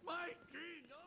Mikey, no!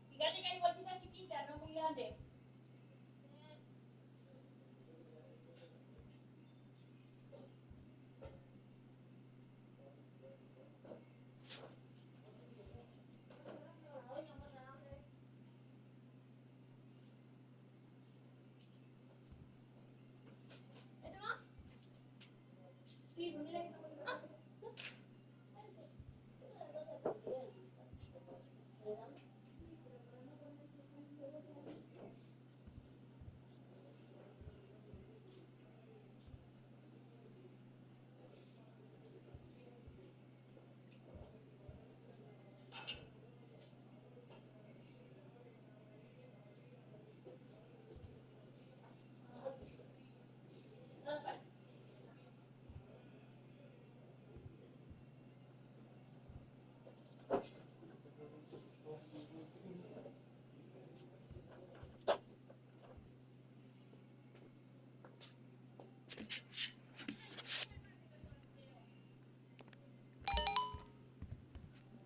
Fíjate que hay bolsitas chiquitas, no muy grandes. Sí, mira que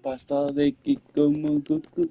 Pasta de que como Goku.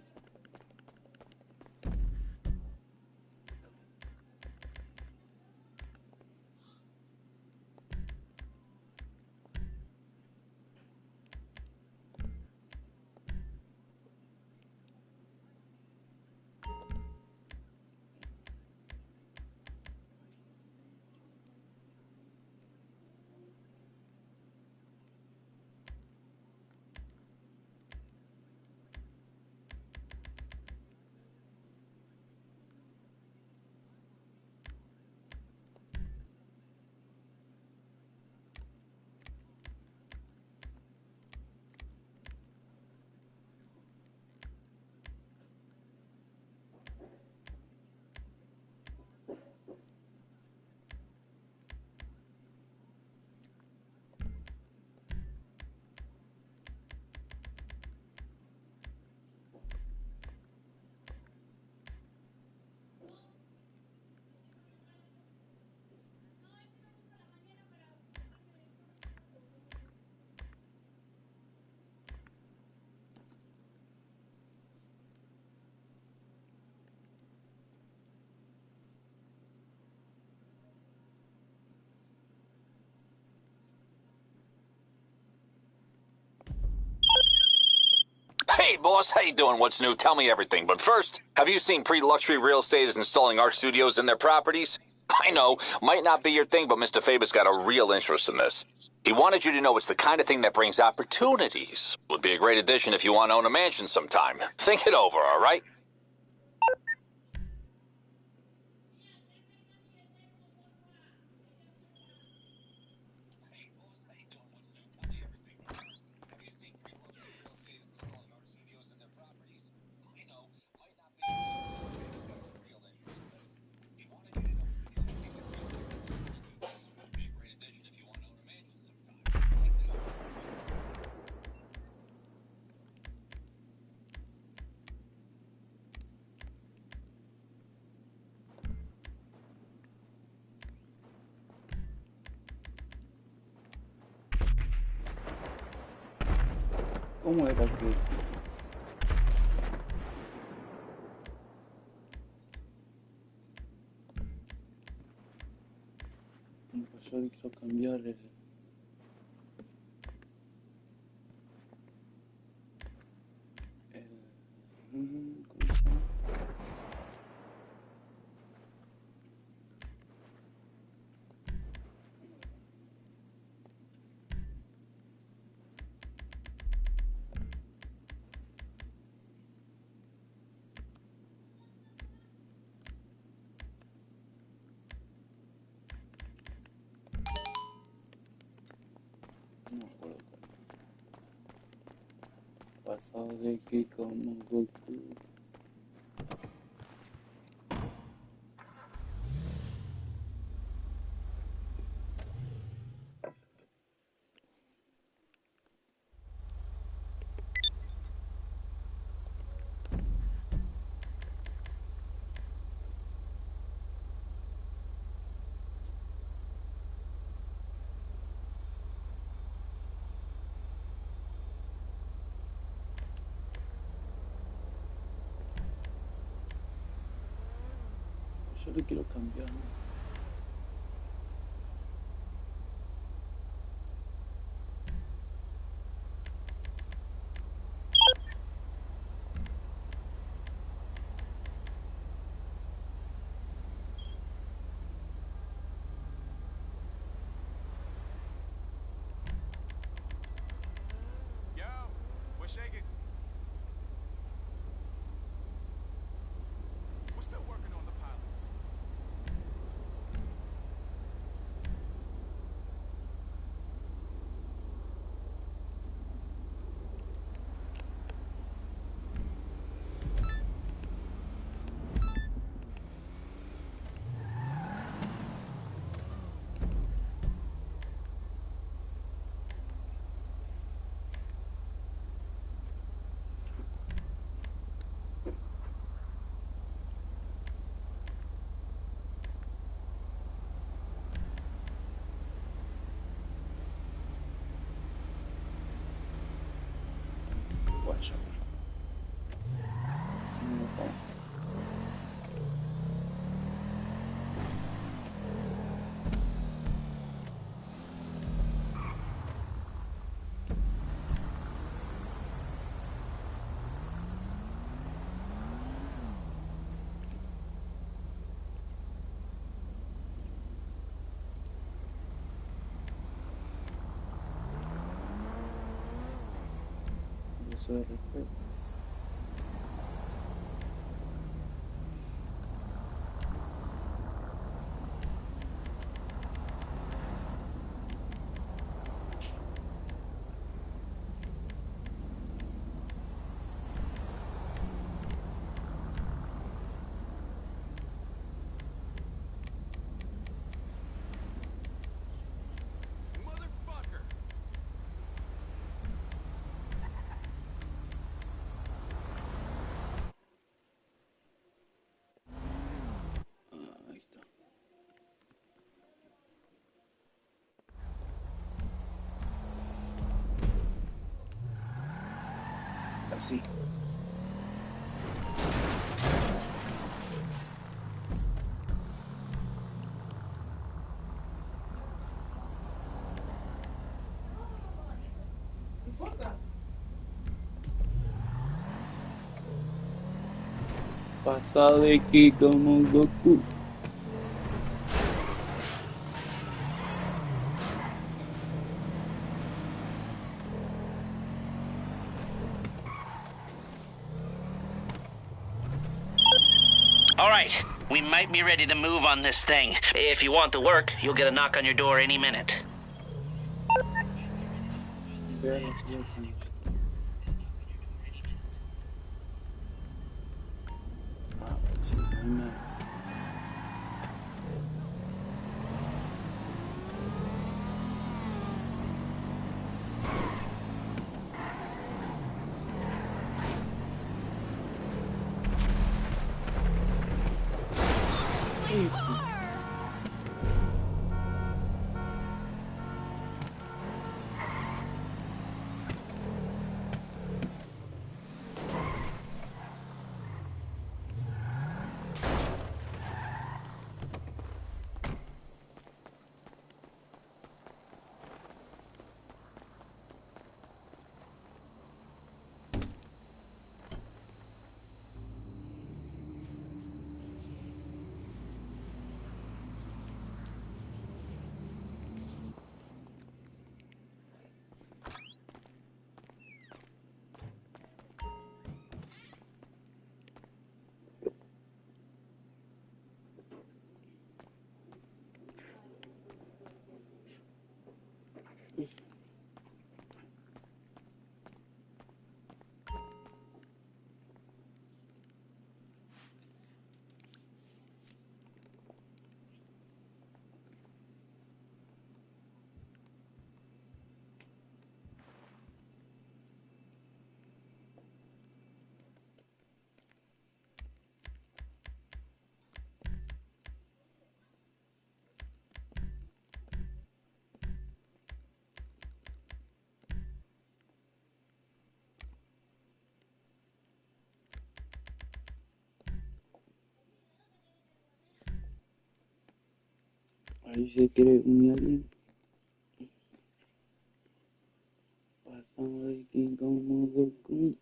Hey, boss, how you doing? What's new? Tell me everything. But first, have you seen Pre-Luxury Real Estate is installing art studios in their properties? I know, might not be your thing, but Mr. Faber's got a real interest in this. He wanted you to know it's the kind of thing that brings opportunities. Would be a great addition if you want to own a mansion sometime. Think it over, all right? ¿Cómo era que? Pues yo quiero cambiar el... ¿Cómo se llama? No me acuerdo. Pasado de que como Goku. Yo le quiero cambiar. Yo, what's shaking? We're still working on the pilot. Guaya. Eso de respeto. Motherfucker! Ahí está. Así. Pasado de ki como Goku. All right, we might be ready to move on this thing. If you want to work, you'll get a knock on your door any minute. Velas, weapon. Ah, sí, no hay nada. Ahí se cree un alien. Pasado de ki como Goku.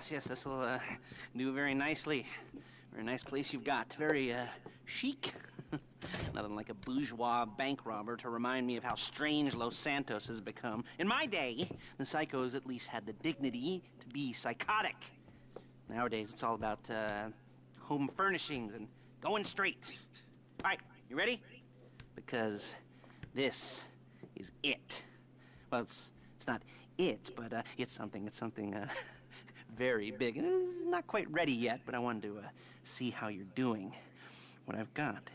Yes, this will do very nicely. Very nice place you've got. Very chic. Nothing like a bourgeois bank robber to remind me of how strange Los Santos has become. In my day, the psychos at least had the dignity to be psychotic. Nowadays, it's all about home furnishings and going straight. All right, you ready? Because this is it. Well, it's not it, but it's something very big. It's not quite ready yet, but I wanted to see how you're doing. What I've got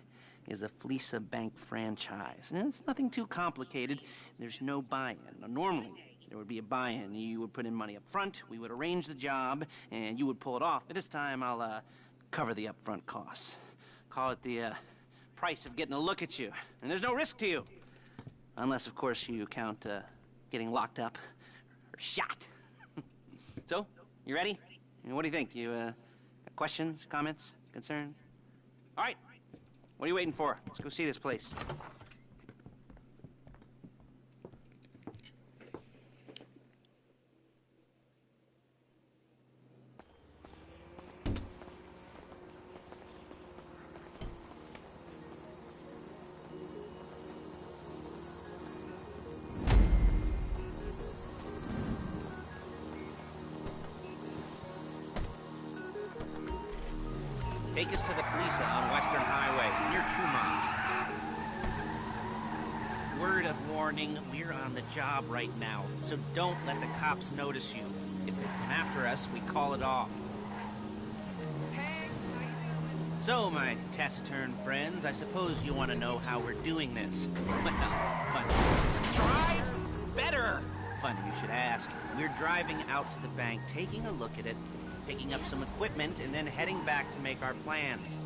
is a Fleeca Bank franchise. And it's nothing too complicated. There's no buy-in. Now, normally, there would be a buy-in. You would put in money up front, we would arrange the job, and you would pull it off. But this time, I'll cover the upfront costs. Call it the price of getting a look at you. And there's no risk to you. Unless, of course, you count getting locked up or shot. So, you ready? What do you think? You got questions, comments, concerns? All right. What are you waiting for? Let's go see this place. Take us to the Fleeca on Western Highway, near Chumash. Word of warning, we're on the job right now, so don't let the cops notice you. If they come after us, we call it off. So, my taciturn friends, I suppose you want to know how we're doing this. Well, funny. Drive better! Funny you should ask. We're driving out to the bank, taking a look at it, picking up some equipment, and then heading back to make our plans.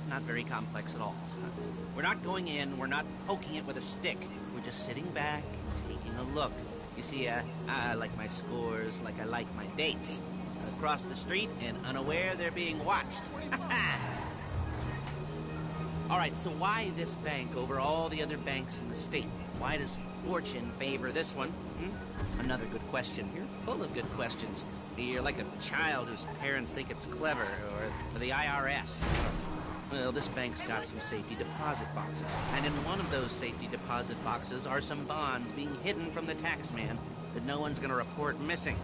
Not very complex at all. We're not going in, we're not poking it with a stick. We're just sitting back and taking a look. You see, I like my scores like I like my dates. Across the street and unaware they're being watched. All right, so why this bank over all the other banks in the state? Why does fortune favor this one? Another good question. You're full of good questions. You're like a child whose parents think it's clever, or the IRS. Well, this bank's got some safety deposit boxes, and in one of those safety deposit boxes are some bonds being hidden from the tax man that no one's gonna report missing.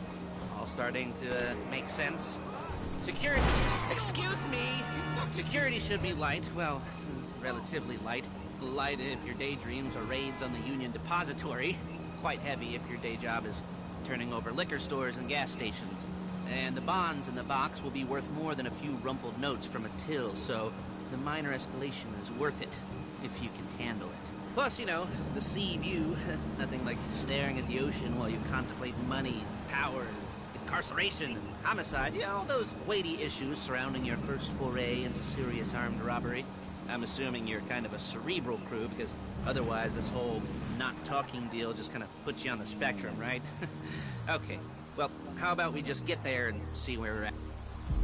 All starting to make sense? Security! Excuse me! Security should be light, well, relatively light. Light if your daydreams are raids on the Union Depository. Quite heavy if your day job is turning over liquor stores and gas stations. And the bonds in the box will be worth more than a few rumpled notes from a till, so the minor escalation is worth it, if you can handle it. Plus, you know, the sea view. Nothing like staring at the ocean while you contemplate money, power, incarceration, homicide. Yeah, all those weighty issues surrounding your first foray into serious armed robbery. I'm assuming you're kind of a cerebral crew, because otherwise this whole not talking deal just kind of puts you on the spectrum, right? Okay, well, how about we just get there and see where we're at?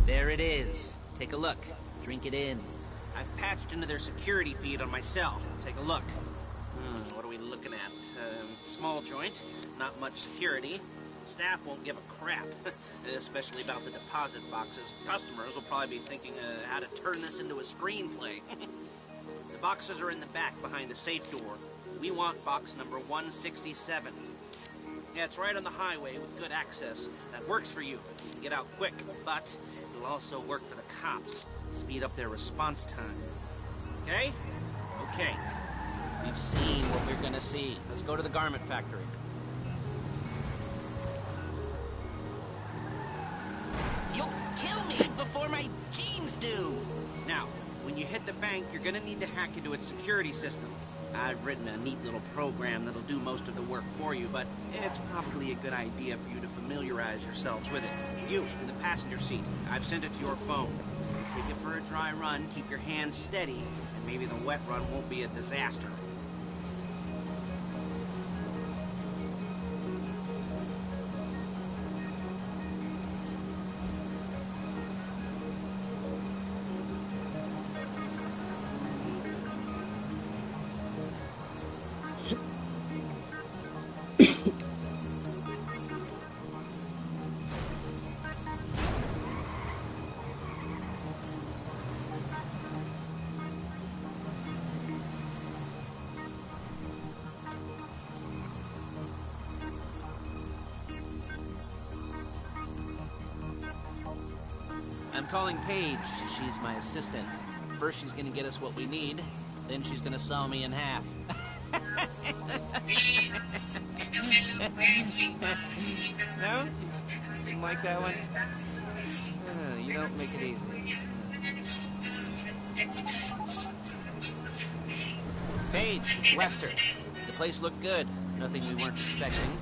There it is. Take a look. Drink it in. I've patched into their security feed on my cell. Take a look. What are we looking at? Small joint, not much security. Staff won't give a crap, especially about the deposit boxes. Customers will probably be thinking how to turn this into a screenplay. The boxes are in the back behind the safe door. We want box number 167. Yeah, it's right on the highway with good access. That works for you. You can get out quick, but it'll also work for the cops. Speed up their response time. Okay? Okay. We've seen what we're gonna see. Let's go to the garment factory. You'll kill me before my jeans do! Now, when you hit the bank, you're gonna need to hack into its security system. I've written a neat little program that'll do most of the work for you, but it's probably a good idea for you to familiarize yourselves with it. You, in the passenger seat, I've sent it to your phone. Take it for a dry run, keep your hands steady, and maybe the wet run won't be a disaster. I'm calling Paige. She's my assistant. First she's gonna get us what we need, then she's gonna saw me in half. No? Didn't like that one? You don't make it easy. Paige, it's Lester. The place looked good. Nothing we weren't expecting.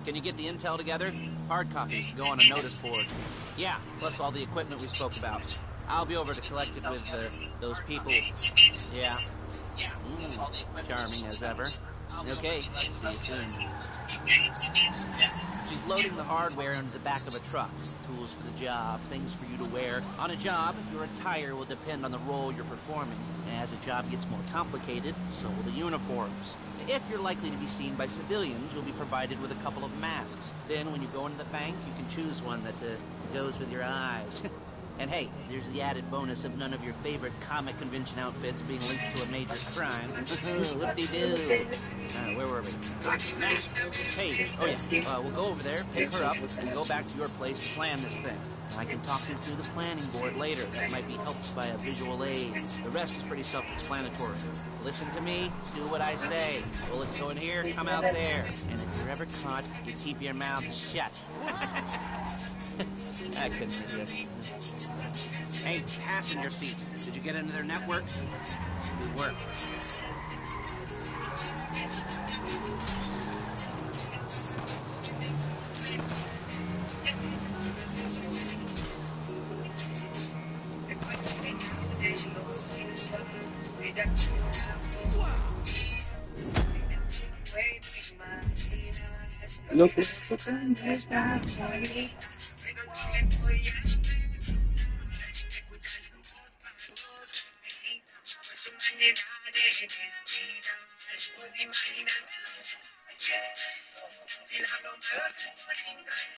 Can you get the intel together? Hard copies to go on a notice board. Yeah, plus all the equipment we spoke about. I'll be over to collect it with those people. Yeah. Charming as ever. Okay, see you soon. She's loading the hardware into the back of a truck. Tools for the job, things for you to wear. On a job, your attire will depend on the role you're performing. And as the job gets more complicated, so will the uniforms. If you're likely to be seen by civilians, you'll be provided with a couple of masks. Then when you go into the bank, you can choose one that goes with your eyes. And hey, there's the added bonus of none of your favorite comic convention outfits being linked to a major crime. Whoop-de-doo. Where were we? Max. Hey, oh yeah, we'll go over there, pick her up, and go back to your place to plan this thing. I can talk you through the planning board later. That might be helped by a visual aid. The rest is pretty self-explanatory. Listen to me, do what I say. Bullets go in here, come out there. And if you're ever caught, you keep your mouth shut. I couldn't resist. Hey, passenger seat. Did you get into their network? Good work. Lo que